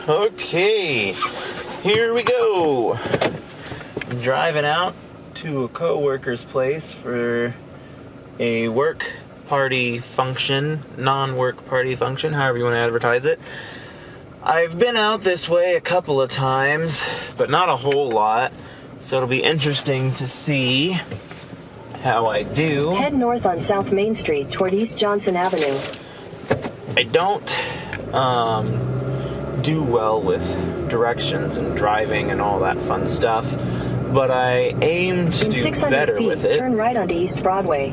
Okay, here we go. I'm driving out to a co-worker's place for a work party function, non-work party function, however you want to advertise it. I've been out this way a couple of times, but not a whole lot, so it'll be interesting to see how I do. Head north on South Main Street toward East Johnson Avenue. I don't do well with directions and driving and all that fun stuff, but I aim to do better with it. Turn right onto East Broadway.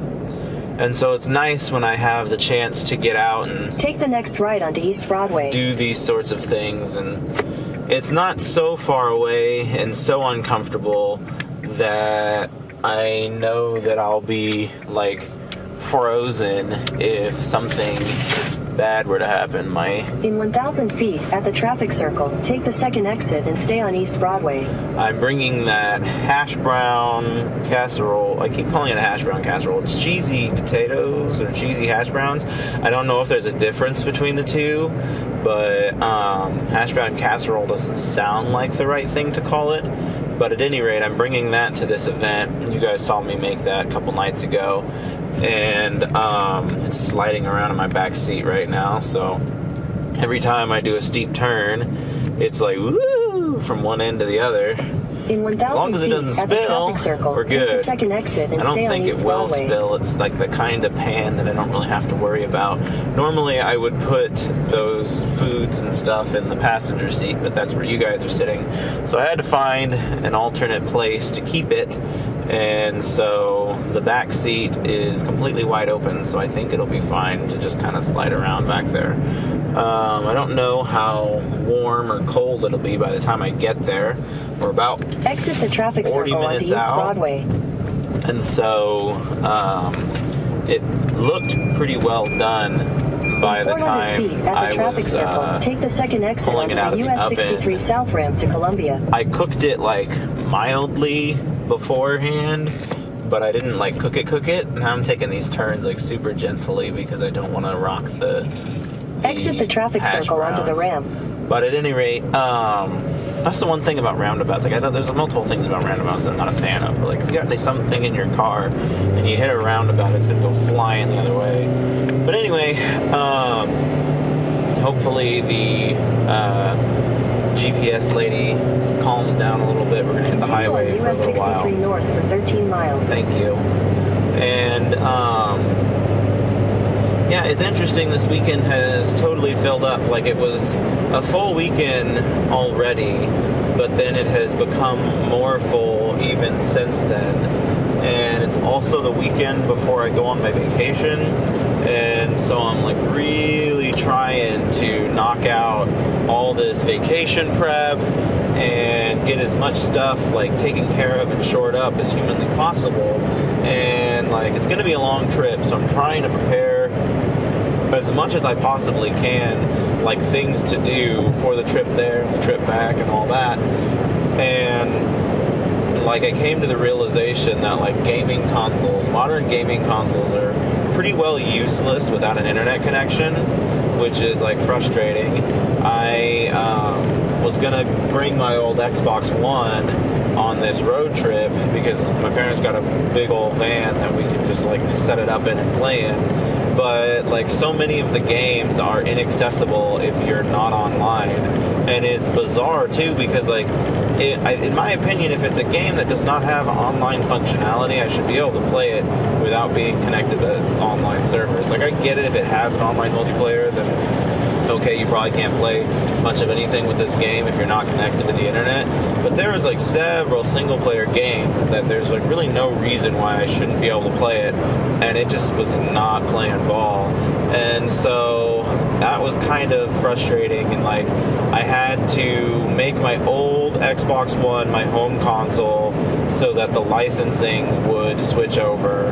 And so it's nice when I have the chance to get out and take the next right onto East Broadway. Do these sorts of things, and it's not so far away and so uncomfortable that I know that I'll be like frozen if something bad were to happen. In 1,000 feet at the traffic circle, take the second exit and stay on East Broadway. I'm bringing that hash brown casserole. I keep calling it a hash brown casserole. It's cheesy potatoes or cheesy hash browns. I don't know if there's a difference between the two, but hash brown casserole doesn't sound like the right thing to call it. But at any rate, I'm bringing that to this event. You guys saw me make that a couple nights ago. And it's sliding around in my back seat right now, so every time I do a steep turn, it's like woo from one end to the other. In 1,000 as long as it doesn't spill, circle, we're good. Take the second exit and I don't stay think on East it will Broadway. spill. It's like the kind of pan that I don't really have to worry about. Normally I would put those foods and stuff in the passenger seat, but that's where you guys are sitting. So I had to find an alternate place to keep it. And so the back seat is completely wide open, so I think it'll be fine to just kind of slide around back there. I don't know how warm or cold it'll be by the time I get there. We're about exit the traffic 40 circle minutes onto East out, Broadway. and so it looked pretty well done by the time feet at the traffic circle, take the second exit onto the US 63 South ramp to Columbia. I cooked it like mildly beforehand, but I didn't like cook it. Now I'm taking these turns like super gently because I don't want to rock the exit the traffic circle onto the ramp. But at any rate, that's the one thing about roundabouts. Like, I know there's multiple things about roundabouts that I'm not a fan of. But like, if you got something in your car and you hit a roundabout, it's gonna go flying the other way. But anyway, hopefully the GPS lady calms down a little bit. We're gonna hit the highway for a little while. US 63 north for 13 miles. Thank you. And yeah, it's interesting. This weekend has totally filled up. Like, it was a full weekend already, but then it has become more full even since then. And it's also the weekend before I go on my vacation, and so I'm like really trying to knock out all this vacation prep and get as much stuff like taken care of and shored up as humanly possible. And like, it's going to be a long trip, so I'm trying to prepare as much as I possibly can, like things to do for the trip there and the trip back and all that. And like, I came to the realization that like modern gaming consoles are pretty well useless without an internet connection, which is like frustrating. I was gonna bring my old Xbox One on this road trip because my parents got a big old van that we can just like set it up in and play in. But like, so many of the games are inaccessible if you're not online, and it's bizarre too because like, in my opinion, if it's a game that does not have online functionality, I should be able to play it without being connected to online servers. Like, I get it if it has an online multiplayer, then okay, you probably can't play much of anything with this game if you're not connected to the internet. But there is like several single player games that there's like really no reason why I shouldn't be able to play it, and it just was not playing ball. And so that was kind of frustrating, and like, I had to make my old Xbox One my home console so that the licensing would switch over.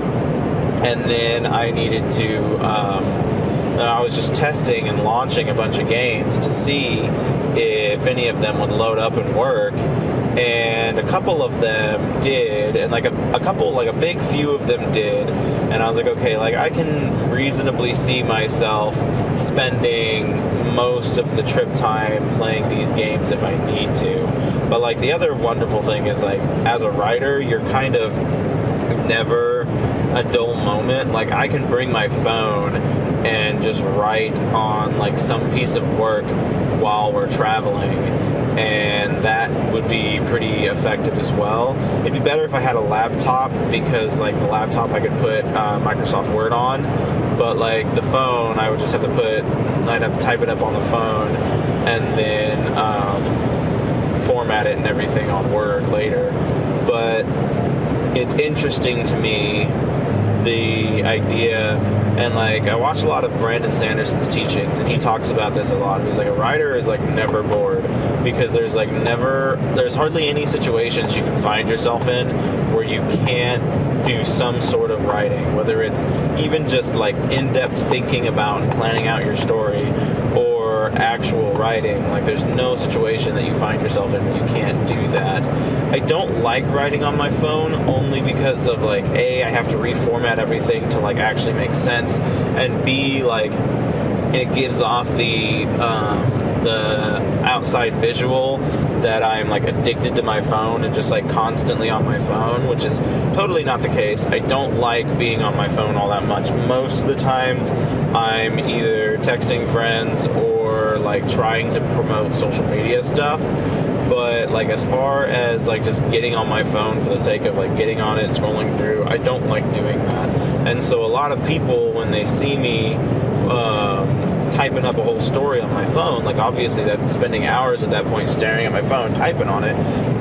And then I needed to I was just testing and launching a bunch of games to see if any of them would load up and work, and a couple of them did, and like a big few of them did, And I was like, okay, like I can reasonably see myself spending most of the trip time playing these games if I need to. But like the other wonderful thing is like as a writer, you're kind of never a dull moment. Like I can bring my phone and just write on like some piece of work while we're traveling, and that would be pretty effective as well. It'd be better if I had a laptop, because like the laptop I could put Microsoft Word on, but like the phone I'd have to type it up on the phone and then format it and everything on Word later. But it's interesting to me, the idea, and like I watch a lot of Brandon Sanderson's teachings, and he talks about this a lot. He's like, a writer is like never bored, because there's hardly any situations you can find yourself in where you can't do some sort of writing, whether it's even just like in-depth thinking about and planning out your story, or actual writing. Like there's no situation that you find yourself in where you can't do that. I don't like writing on my phone, only because of like A, I have to reformat everything to like actually make sense, and B, like it gives off the outside visual that I'm like addicted to my phone and just like constantly on my phone, which is totally not the case. I don't like being on my phone all that much. Most of the times I'm either texting friends or like trying to promote social media stuff. But like as far as like just getting on my phone for the sake of like getting on it, scrolling through, I don't like doing that. And so a lot of people, when they see me typing up a whole story on my phone, like obviously I'm spending hours at that point staring at my phone, typing on it,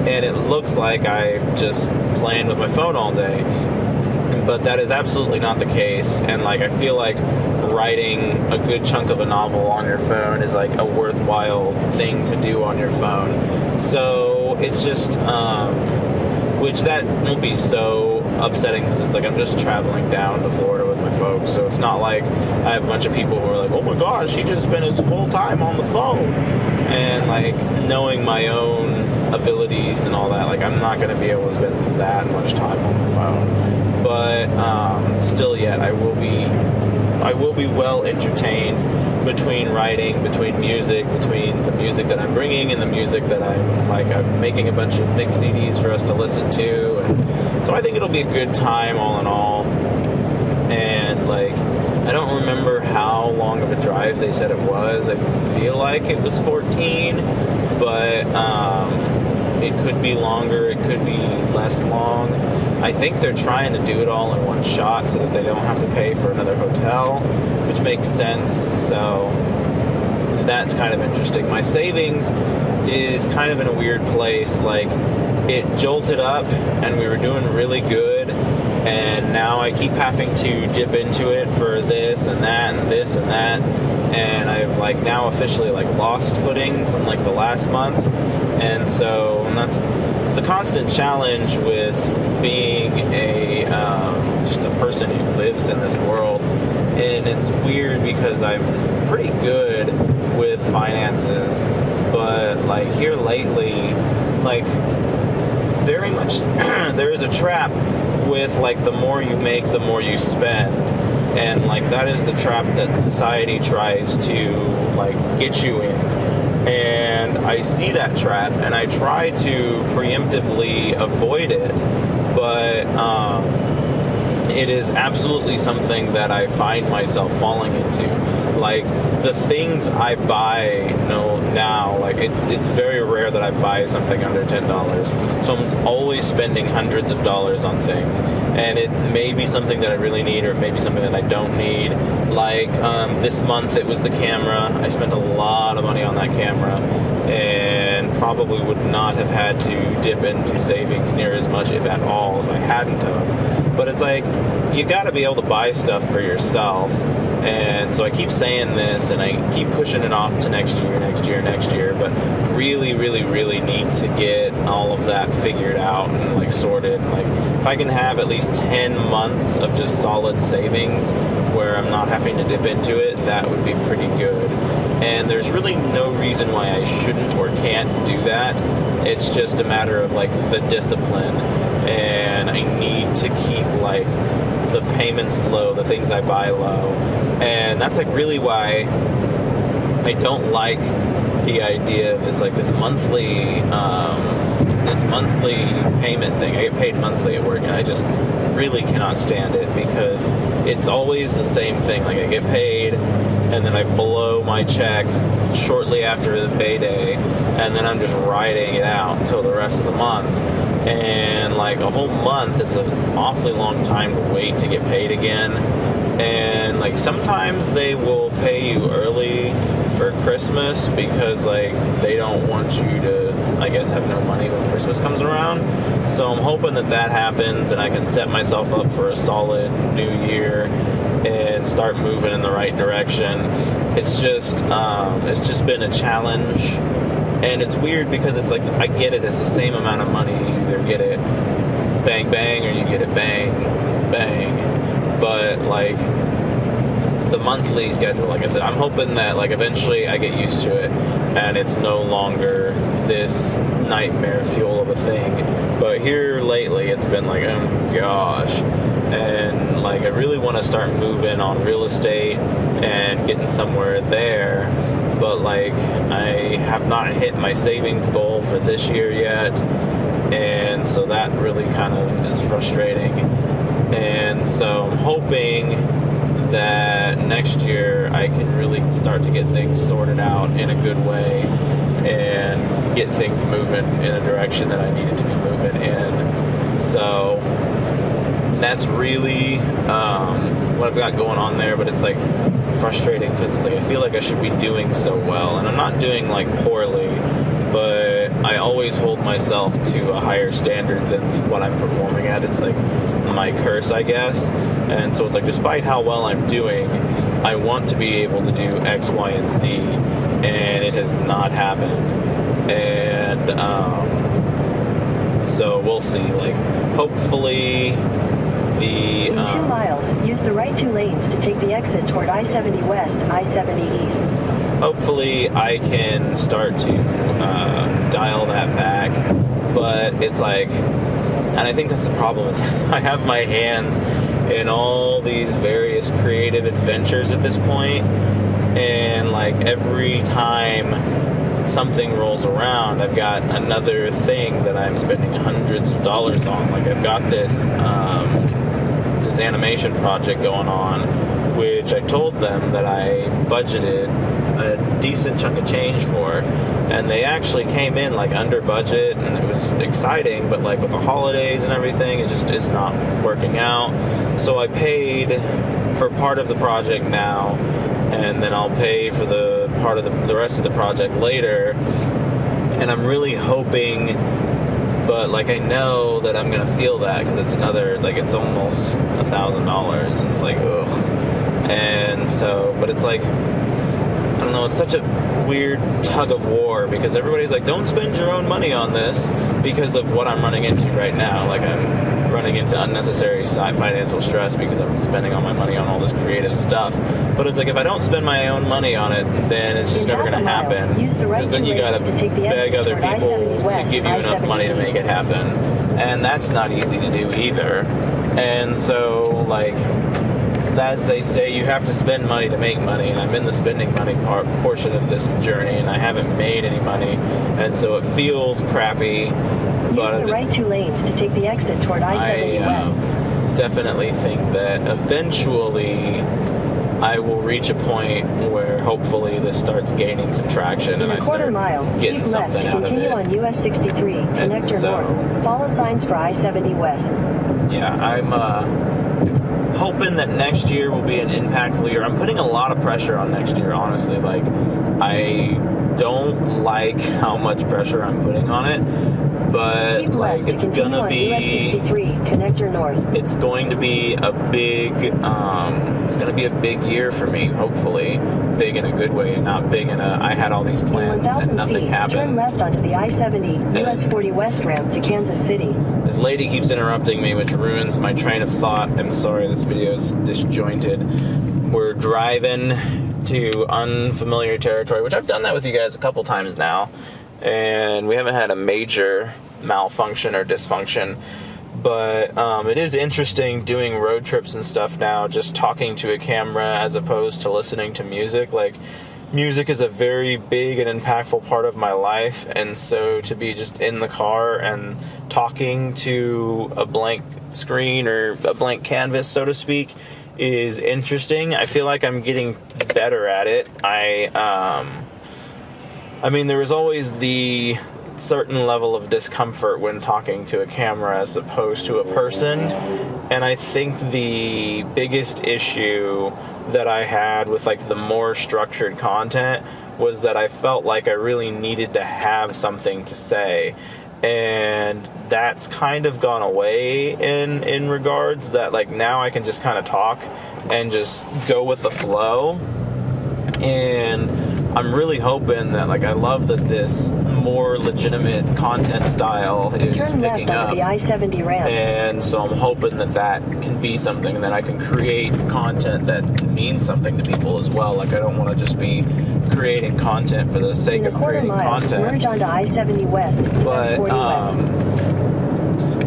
and it looks like I just playing with my phone all day. But that is absolutely not the case. And like I feel like writing a good chunk of a novel on your phone is like a worthwhile thing to do on your phone. So it's just which that won't be so upsetting, because it's like I'm just traveling down to Florida with my folks, so it's not like I have a bunch of people who are like, oh my gosh, he just spent his whole time on the phone. And like knowing my own abilities and all that, like I'm not going to be able to spend that much time on the phone. But still yet I will be well entertained between writing, between music, between the music that I'm bringing and the music that I'm making a bunch of mix CDs for us to listen to. And so I think it'll be a good time all in all. And like, I don't remember how long of a drive they said it was. I feel like it was 14, but it could be longer, it could be less long. I think they're trying to do it all in one shot so that they don't have to pay for another hotel, which makes sense. So that's kind of interesting. My savings is kind of in a weird place. Like it jolted up and we were doing really good, and now I keep having to dip into it for this and that and this and that, and I've like now officially like lost footing from like the last month. And so, and that's the constant challenge with being a just a person who lives in this world. And it's weird because I'm pretty good with finances, but like here lately, like very much there is a trap with like the more you make, the more you spend. And like that is the trap that society tries to like get you in. And I see that trap and I try to preemptively avoid it, but it is absolutely something that I find myself falling into. Like the things I buy now, like it's very rare that I buy something under $10. So I'm always spending hundreds of dollars on things, and it may be something that I really need, or it may be something that I don't need. Like this month it was the camera. I spent a lot of money on that camera, and probably would not have had to dip into savings near as much, if at all, if I hadn't have. But it's like, you got to be able to buy stuff for yourself. And so I keep saying this, and I keep pushing it off to next year, but really, really, really need to get all of that figured out and like sorted. Like if I can have at least 10 months of just solid savings where I'm not having to dip into it, that would be pretty good. And there's really no reason why I shouldn't or can't do that. It's just a matter of like the discipline, and I need to keep like the payments low, the things I buy low. And that's like really why I don't like the idea of this monthly payment thing. I get paid monthly at work, and I just really cannot stand it because it's always the same thing. Like I get paid, and then I blow my check shortly after the payday, and then I'm just riding it out until the rest of the month. And like a whole month is an awfully long time to wait to get paid again. And like sometimes they will pay you early for Christmas because like they don't want you to, I guess, have no money when Christmas comes around. So I'm hoping that happens and I can set myself up for a solid new year and start moving in the right direction. It's just been a challenge, and it's weird because it's like I get it, it's the same amount of money. You either get it bang bang or you get it bang bang. But like the monthly schedule, like I said, I'm hoping that like eventually I get used to it and it's no longer this nightmare fuel of a thing. But here lately it's been like, oh gosh. And like I really want to start moving on real estate and getting somewhere there. But like I have not hit my savings goal for this year yet. And so that really kind of is frustrating. And so I'm hoping that next year I can really start to get things sorted out in a good way and get things moving in a direction that I needed to be moving in. So that's really what I've got going on there, but it's like frustrating because it's like I feel like I should be doing so well, and I'm not doing like poorly, but I always hold myself to a higher standard than what I'm performing at. It's like my curse, I guess. And so it's like, despite how well I'm doing, I want to be able to do X, Y, and Z, and it has not happened. And so we'll see. Like, hopefully in 2 miles, use the right 2 lanes to take the exit toward I-70 West, I-70 East. Hopefully I can start to dial that back, but it's like, and I think that's the problem, is I have my hands in all these various creative adventures at this point, and like every time something rolls around, I've got another thing that I'm spending hundreds of dollars on. Like I've got this animation project going on, which I told them that I budgeted a decent chunk of change for, and they actually came in like under budget, and it was exciting, but like with the holidays and everything, it just is not working out. So I paid for part of the project now, and then I'll pay for the part of the rest of the project later. And I'm really hoping, but like I know that I'm gonna feel that because it's another, like it's almost $1,000, and it's like ugh. And so, but it's like, I don't know, it's such a weird tug of war because everybody's like, don't spend your own money on this because of what I'm running into right now. Like I'm running into unnecessary financial stress because I'm spending all my money on all this creative stuff. But it's like, if I don't spend my own money on it, then it's just never going to happen. Because then you got to beg other people to give you enough money to make it happen. And that's not easy to do either. And so, like, as they say, you have to spend money to make money, and I'm in the spending money portion of this journey, and I haven't made any money, and so it feels crappy. Use the right 2 lanes to take the exit toward I-70 West. Definitely think that eventually I will reach a point where hopefully this starts gaining some traction, and I start getting something out of it. Keep left to continue on US 63, connector north. Follow signs for I-70 West. Yeah, I'm hoping that next year will be an impactful year. I'm putting a lot of pressure on next year, honestly. Like, I don't like how much pressure I'm putting on it, but like it's gonna be US 63, connector north. It's going to be a big year for me, hopefully. Big in a good way, and not big in a I had all these plans and nothing happened. Turn left onto the I-70 US 40 West ramp to Kansas City. This lady keeps interrupting me, which ruins my train of thought. I'm sorry, this video is disjointed. We're driving to unfamiliar territory, which I've done that with you guys a couple times now, and we haven't had a major malfunction or dysfunction, But it is interesting doing road trips and stuff now, just talking to a camera as opposed to listening to music. Like, music is a very big and impactful part of my life, and so to be just in the car and talking to a blank screen or a blank canvas, so to speak, is interesting. I feel like I'm getting better at it. I mean, there is always the certain level of discomfort when talking to a camera as opposed to a person, and I think the biggest issue that I had with like the more structured content was that I felt like I really needed to have something to say, and that's kind of gone away in regards that, like, now I can just kind of talk and just go with the flow. And I'm really hoping that, like, I love that this more legitimate content style is Turn picking left up. onto the I-70 ramp. And so I'm hoping that that can be something that I can create content that means something to people as well. Like, I don't want to just be creating content for the sake In a of quarter creating mile, content. merge onto I-70 West, But, US 40 West.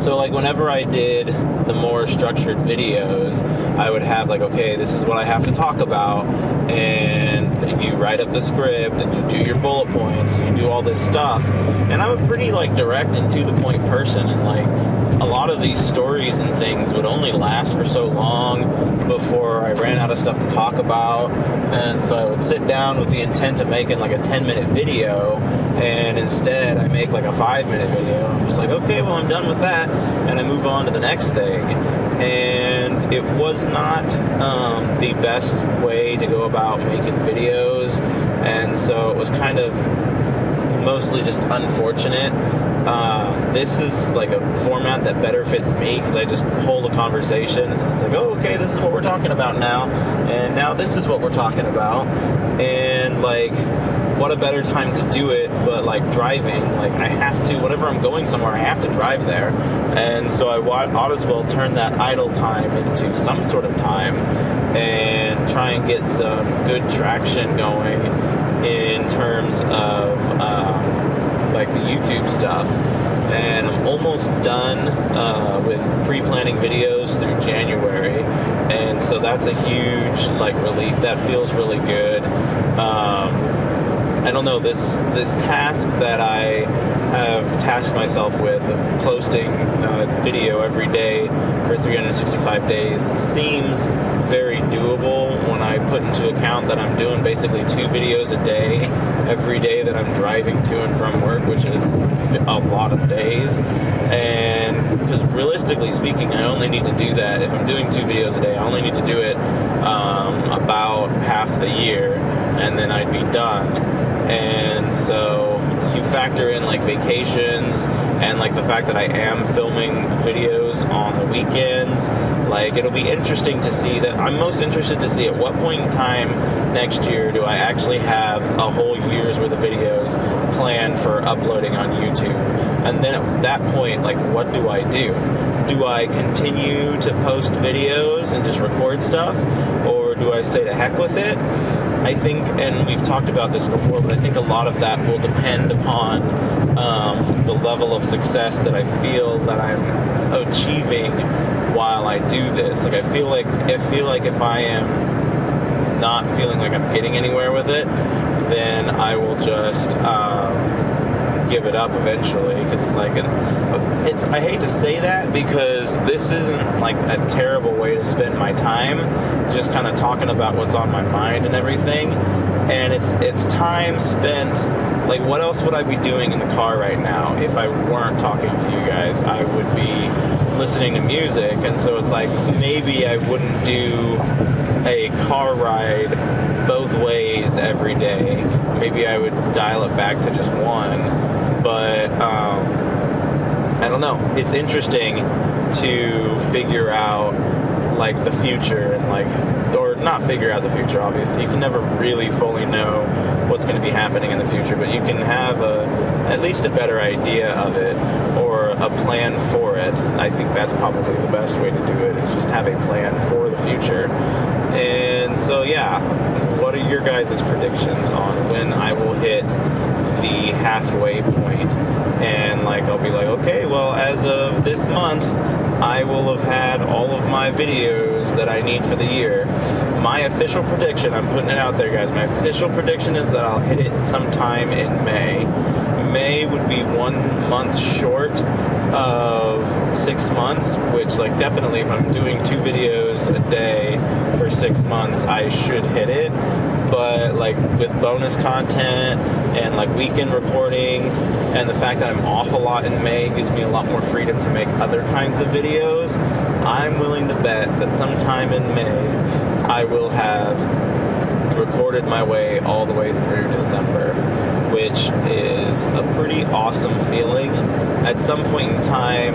so, like, whenever I did the more structured videos, I would have, like, okay, this is what I have to talk about, and you write up the script, and you do your bullet points, and you do all this stuff, and I'm a pretty, like, direct and to-the-point person, and, like, a lot of these stories and things would only last for so long before I ran out of stuff to talk about, and so I would sit down with the intent of making, like, a 10-minute video, and instead I make, like, a 5-minute video. I'm just like, okay, well, I'm done with that, and I move on to the next thing. And it was not the best way to go about making videos, and so it was kind of mostly just unfortunate. This is like a format that better fits me because I just hold a conversation and it's like, oh, okay, this is what we're talking about now, and now this is what we're talking about, and like, what a better time to do it but like driving. Like, I have to, whenever I'm going somewhere, I have to drive there, and so I ought as well turn that idle time into some sort of time and try and get some good traction going in terms of like the YouTube stuff. And I'm almost done with pre-planning videos through January, and so that's a huge like relief. That feels really good. I don't know, this task that I have tasked myself with of posting video every day for 365 days seems very doable when I put into account that I'm doing basically 2 videos a day every day that I'm driving to and from work, which is a lot of days. And because realistically speaking, I only need to do that if I'm doing 2 videos a day. I only need to do it about half the year, and then I'd be done. And so you factor in like vacations and like the fact that I am filming videos on the weekends, like it'll be interesting to see that. I'm most interested to see at what point in time next year do I actually have a whole year's worth of videos planned for uploading on YouTube. And then at that point, like, what do I do? Do I continue to post videos and just record stuff, or do I say to heck with it? I think, and we've talked about this before, but I think a lot of that will depend upon the level of success that I feel that I'm achieving while I do this. Like, I feel like if I am not feeling like I'm getting anywhere with it, then I will just give it up eventually, because it's like I hate to say that because this isn't like a terrible way to spend my time, just kind of talking about what's on my mind and everything, and it's time spent. Like, what else would I be doing in the car right now if I weren't talking to you guys? I would be listening to music, and so it's like maybe I wouldn't do a car ride both ways every day. Maybe I would dial it back to just one. But I don't know. It's interesting to figure out like the future, and like, or not figure out the future, obviously. You can never really fully know what's going to be happening in the future, but you can have at least a better idea of it, or a plan for it. I think that's probably the best way to do it, is just have a plan for the future. And so, yeah, what are your guys' predictions on when I will hit the halfway point, and like I'll be like, okay, well, as of this month, I will have had all of my videos that I need for the year. My official prediction, I'm putting it out there, guys, my official prediction is that I'll hit it sometime in May. May would be 1 month short of 6 months, which, like, definitely if I'm doing 2 videos a day for 6 months, I should hit it. But like with bonus content and like weekend recordings and the fact that I'm off a lot in May gives me a lot more freedom to make other kinds of videos, I'm willing to bet that sometime in May I will have recorded my way all the way through December, which is a pretty awesome feeling. At some point in time,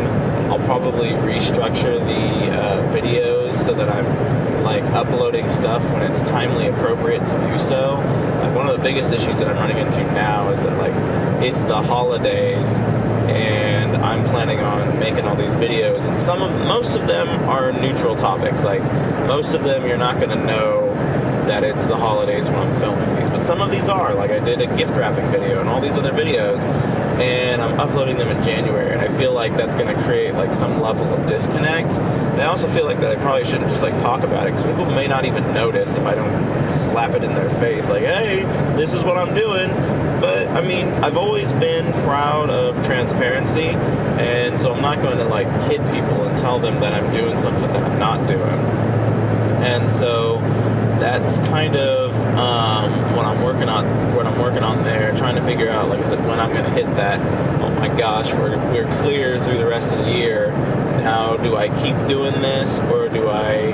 I'll probably restructure the videos so that I'm like uploading stuff when it's timely appropriate to do so. Like one of the biggest issues that I'm running into now is that like it's the holidays and I'm planning on making all these videos, and most of them are neutral topics. Like most of them you're not going to know that it's the holidays when I'm filming these, but some of these are. Like I did a gift wrapping video and all these other videos, and I'm uploading them in January, and I feel like that's going to create like some level of disconnect. And I also feel like that I probably shouldn't just like talk about it, because people may not even notice if I don't slap it in their face like, hey, this is what I'm doing. But I mean, I've always been proud of transparency, and so I'm not going to like kid people and tell them that I'm doing something that I'm not doing. And so that's kind of what I'm working on there, trying to figure out, like I said, when I'm going to hit that. Oh my gosh, we're clear through the rest of the year. Now, do I keep doing this, or do I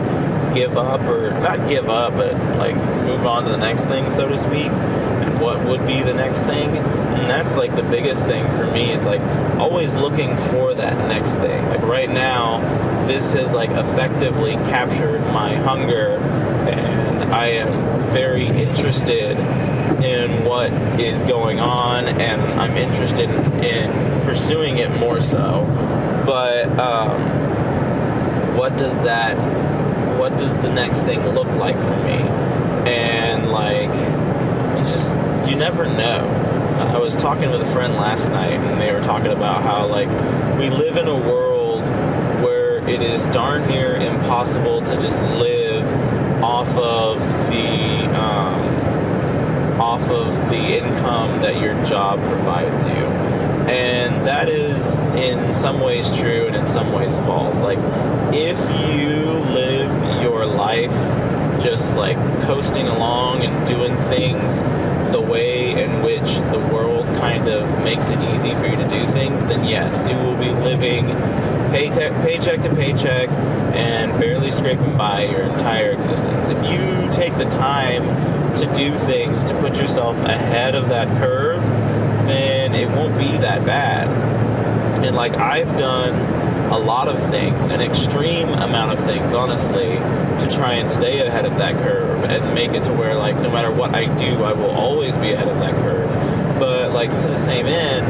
give up, or not give up, but like move on to the next thing, so to speak? And what would be the next thing? And that's like the biggest thing for me, is like always looking for that next thing. Like right now, this has like effectively captured my hunger, and I am very interested in what is going on, and I'm interested in pursuing it more so. But what does the next thing look like for me? And like, you never know. I was talking with a friend last night, and they were talking about how like we live in a world where it is darn near impossible to just live off of the income that your job provides you. And that is in some ways true and in some ways false. Like if you live your life just like coasting along and doing things the way in which the world kind of makes it easy for you to do things, then yes, you will be living paycheck to paycheck and barely scraping by your entire existence. If you take the time to do things to put yourself ahead of that curve, then it won't be that bad. And like I've done a lot of things, an extreme amount of things, honestly, to try and stay ahead of that curve and make it to where like no matter what I do, I will always be ahead of that curve. But like to the same end,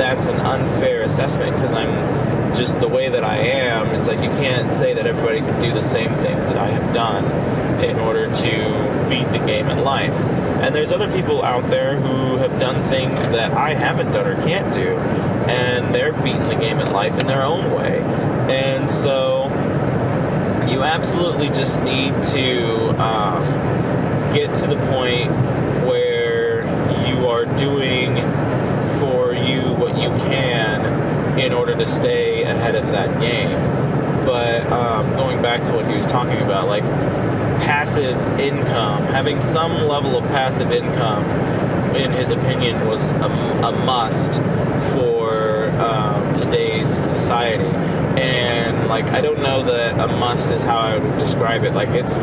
that's an unfair assessment, because I'm just the way that I am. It's like you can't say that everybody can do the same things that I have done in order to beat the game in life. And there's other people out there who have done things that I haven't done or can't do, and they're beating the game in life in their own way. And so you absolutely just need to get to the point where you are doing for you what you can in order to stay ahead of that game. But going back to what he was talking about, like passive income, having some level of passive income, in his opinion, was a must for today's society. And like I don't know that a must is how I would describe it. Like it's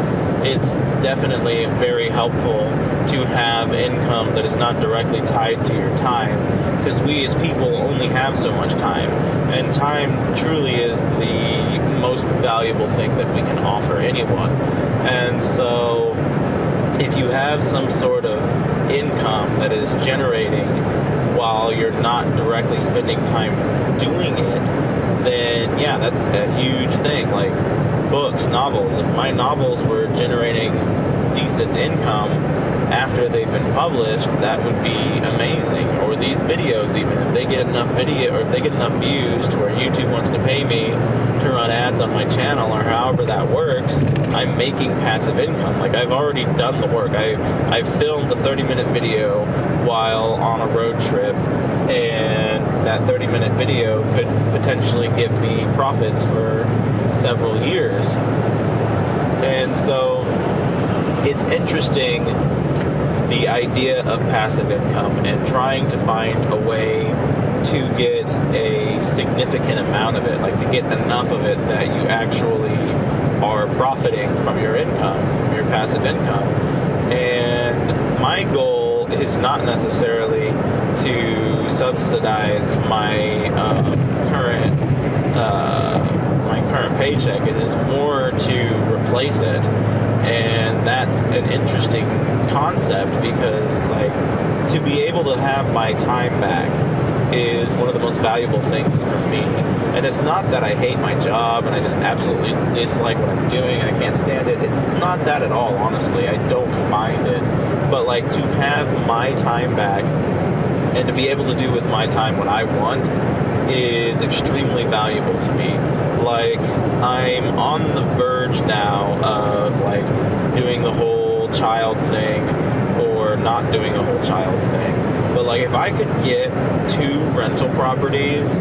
definitely very helpful to have income that is not directly tied to your time, because we as people only have so much time, and time truly is the most valuable thing that we can offer anyone. And so if you have some sort of income that is generating while you're not directly spending time doing it, then yeah, that's a huge thing. Like books, novels. If my novels were generating decent income after they've been published, that would be amazing. Or these videos, even if they get enough video, or if they get enough views to where YouTube wants to pay me to run ads on my channel, or however that works, I'm making passive income. Like, I've already done the work. I filmed a 30-minute video while on a road trip, and that 30-minute video could potentially give me profits for several years. And so it's interesting, the idea of passive income and trying to find a way to get a significant amount of it, like to get enough of it that you actually are profiting from your income, from your passive income. And my goal is not necessarily to subsidize my current paycheck. It is more to replace it. And that's an interesting concept, because it's like, to be able to have my time back is one of the most valuable things for me. And it's not that I hate my job and I just absolutely dislike what I'm doing and I can't stand it. It's not that at all, honestly. I don't mind it. But like, to have my time back and to be able to do with my time what I want is extremely valuable to me. Like, I'm on the verge now of like doing the whole child thing or not doing the whole child thing. But like, if I could get 2 rental properties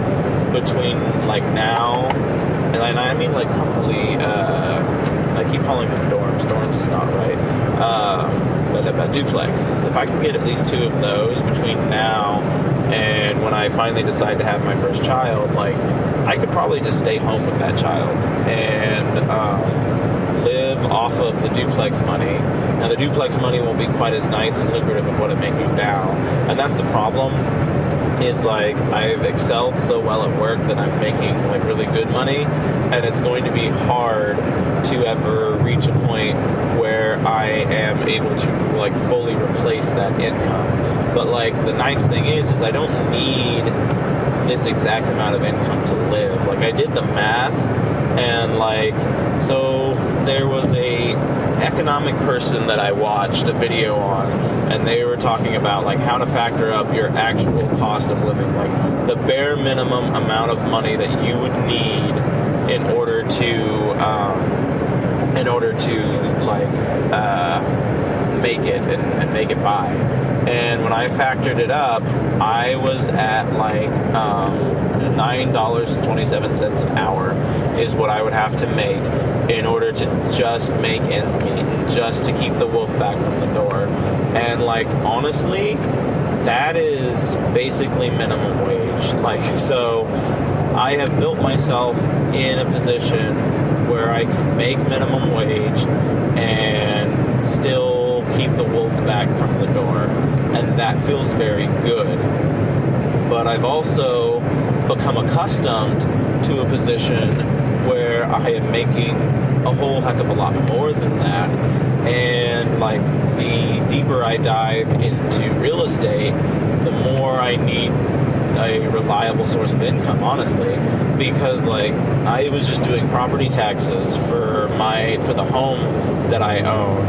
between like now, and I mean like probably, I keep calling them dorms. Dorms is not right. But duplexes. If I can get at least 2 of those between now and when I finally decide to have my first child, like, I could probably just stay home with that child and live off of the duplex money. Now, the duplex money won't be quite as nice and lucrative as what I'm making now, and that's the problem. Is like, I've excelled so well at work that I'm making like really good money, and it's going to be hard to ever reach a point where I am able to like fully replace that income. But like, the nice thing is I don't need this exact amount of income to live. Like, I did the math, and like, so there was a economic person that I watched a video on, and they were talking about like how to factor up your actual cost of living, like the bare minimum amount of money that you would need in order to make it and make it by. And when I factored it up, I was at like $9.27 an hour is what I would have to make in order to just make ends meet and just to keep the wolf back from the door. And like, honestly, that is basically minimum wage. Like, so I have built myself in a position where I can make minimum wage and still keep the wolves back from the door, and that feels very good. But I've also become accustomed to a position where I am making a whole heck of a lot more than that, and like, the deeper I dive into real estate, the more I need a reliable source of income, honestly, because like, I was just doing property taxes for the home that I own,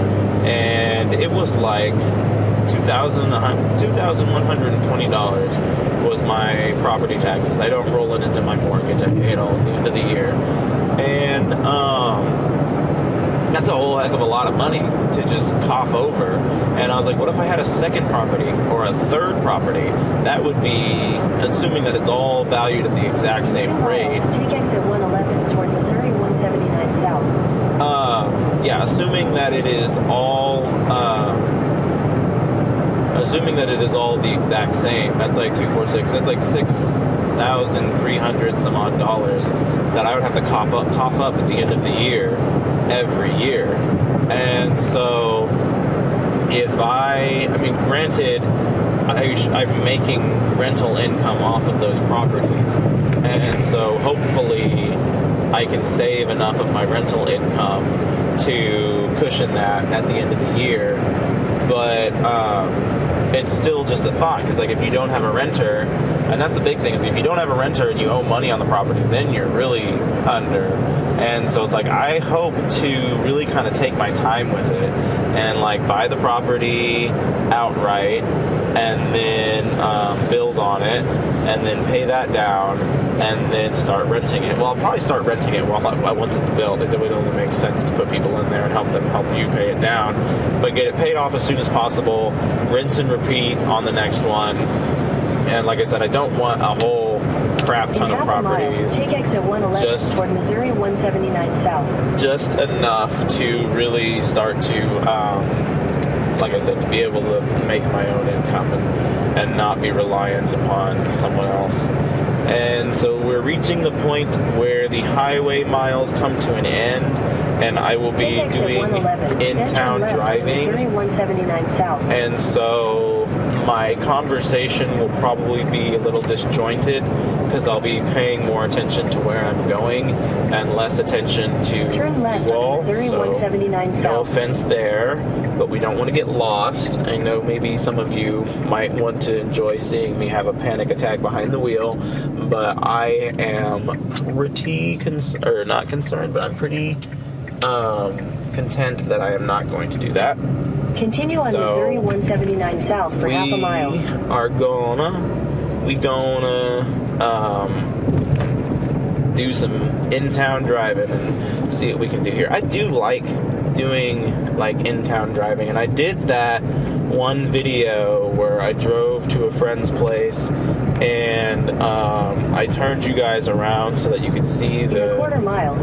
and it was like $2,120 was my property taxes. I don't roll it into my mortgage. I pay it all at the end of the year, and that's a whole heck of a lot of money to just cough over. And I was like, what if I had a second property or a third property? That would be, assuming that it's all valued at the exact same rate. Take exit 111 toward Missouri 179 South. Yeah, assuming that it is all the exact same. That's like 246. That's like $6,300 some odd dollars that I would have to cough up at the end of the year, every year. And so, granted, I'm making rental income off of those properties, and so hopefully I can save enough of my rental income to cushion that at the end of the year. But it's still just a thought, because like if you don't have a renter, and that's the big thing, is if you don't have a renter and you owe money on the property, then you're really under. And so it's like, I hope to really kind of take my time with it and like buy the property outright, and then build on it, and then pay that down, and then start renting it. Well, I'll probably start renting it once it's built. It would only make sense to put people in there and help you pay it down, but get it paid off as soon as possible, rinse and repeat on the next one. And like I said, I don't want a whole crap ton of properties. Take exit 111 toward Missouri 179 South. Just enough to really start to, like I said, to be able to make my own income and not be reliant upon someone else. And so we're reaching the point where the highway miles come to an end, and I will be doing in-town driving. Missouri 179 South. And so my conversation will probably be a little disjointed, because I'll be paying more attention to where I'm going and less attention to turn left you all. On Missouri so 179 South. No offense there, but we don't want to get lost. I know maybe some of you might want to enjoy seeing me have a panic attack behind the wheel, but I am pretty not concerned, but I'm pretty content that I am not going to do that. Continue on Missouri 179 South for half a mile. We gonna do some in-town driving and see what we can do here. I do like doing like in-town driving, and I did that one video where I drove to a friend's place and I turned you guys around so that you could see the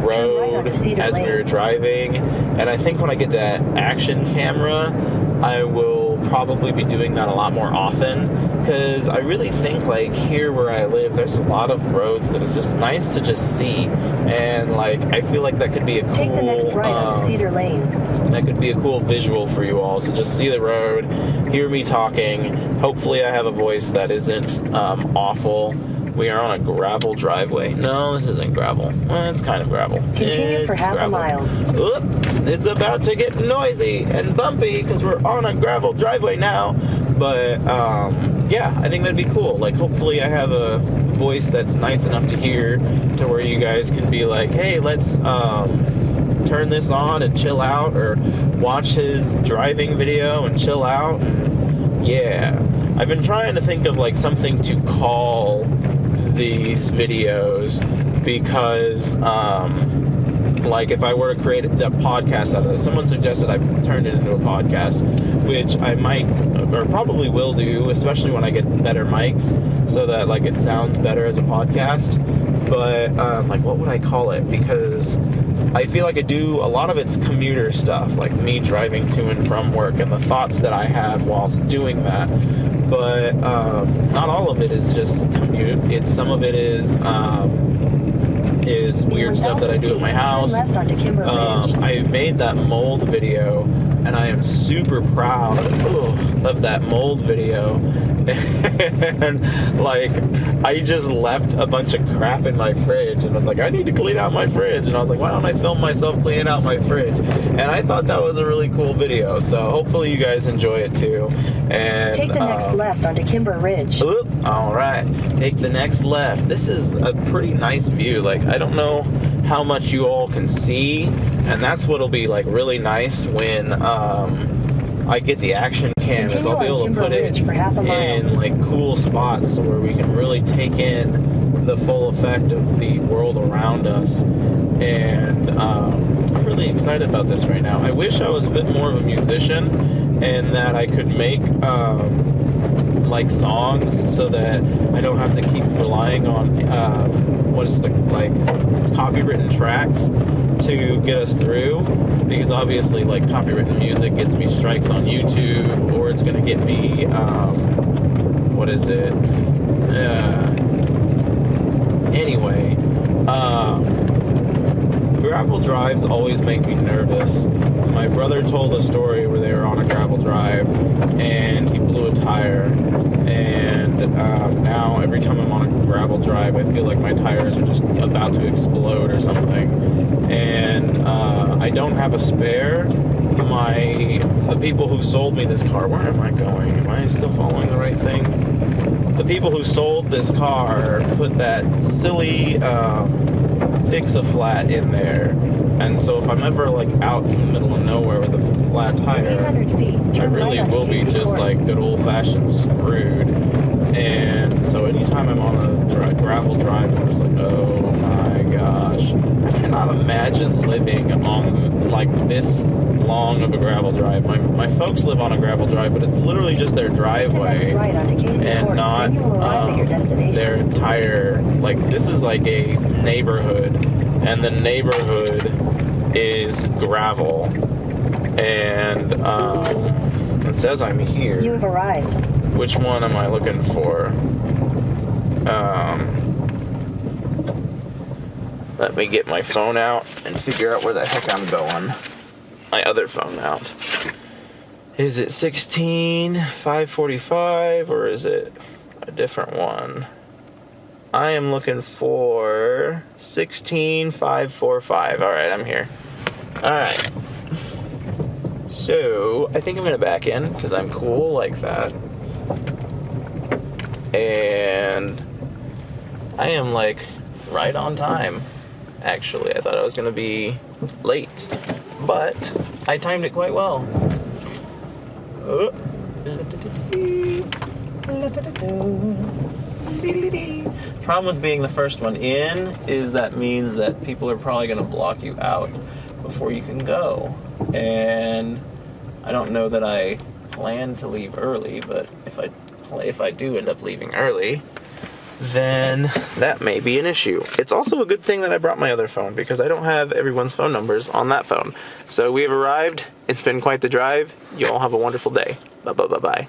road as we were driving. And I think when I get that action camera, I will probably be doing that a lot more often, because I really think like here where I live, there's a lot of roads that is just nice to just see, and like I feel like that could be a cool, take the next right onto Cedar Lane. That could be a cool visual for you all, so just see the road, hear me talking. Hopefully I have a voice that isn't awful. We are on a gravel driveway. No, this isn't gravel. Well, it's kind of gravel. Continue for half a mile. Oop, it's about to get noisy and bumpy because we're on a gravel driveway now. But yeah, I think that'd be cool. Like, hopefully I have a voice that's nice enough to hear to where you guys can be like, hey, let's turn this on and chill out, or watch his driving video and chill out. And yeah, I've been trying to think of like something to call these videos, because like if I were to create a podcast out of this, someone suggested I turned it into a podcast, which I might or probably will do, especially when I get better mics, so that like it sounds better as a podcast. But like, what would I call it? Because I feel like I do a lot of it's commuter stuff, like me driving to and from work and the thoughts that I have whilst doing that. But not all of it is just commute. Some of it is weird stuff that I do at my house. I made that mold video, and I am super proud of that mold video. And like, I just left a bunch of crap in my fridge, and I was like, I need to clean out my fridge. And I was like, why don't I film myself cleaning out my fridge? And I thought that was a really cool video. So hopefully you guys enjoy it too. And take the next left onto Kimber Ridge. All right, take the next left. This is a pretty nice view. Like, I don't know how much you all can see, and that's what'll be like really nice when I get the action cam, is I'll be able to put it in like cool spots where we can really take in the full effect of the world around us. And I'm really excited about this right now. I wish I was a bit more of a musician, and that I could make like songs so that I don't have to keep relying on copywritten tracks to get us through, because obviously like copywritten music gets me strikes on YouTube, or it's gonna get me anyway, gravel drives always make me nervous. My brother told a story where they were on a gravel drive and he blew a tire, and now every time I'm on a gravel drive I feel like my tires are just about to explode or something. And I don't have a spare. the people who sold me this car, where am I going? Am I still following the right thing? The people who sold this car put that silly Fix-A-Flat in there. And so if I'm ever like out in the middle of nowhere with a flat tire, 800 feet, I really will be just like good old-fashioned screwed. And so anytime I'm on a gravel drive, I'm just like, oh my gosh. I cannot imagine living on like this long of a gravel drive. My folks live on a gravel drive, but it's literally just their driveway right onto Casey and Court, not then you will arrive at your destination. their entire, like this is like a neighborhood, and the neighborhood is gravel. And it says I'm here. You have arrived. Which one am I looking for? Let me get my phone out and figure out where the heck I'm going. My other phone out. Is it 16,545 or is it a different one? I am looking for 16,545. All right, I'm here. All right. So I think I'm gonna back in because I'm cool like that. And I am like right on time. Actually, I thought I was gonna be late, but I timed it quite well. Problem with being the first one in is that means that people are probably gonna block you out before you can go. And I don't know that I plan to leave early, but if I do end up leaving early, then that may be an issue. It's also a good thing that I brought my other phone because I don't have everyone's phone numbers on that phone. So we have arrived. It's been quite the drive. You all have a wonderful day. Bye-bye.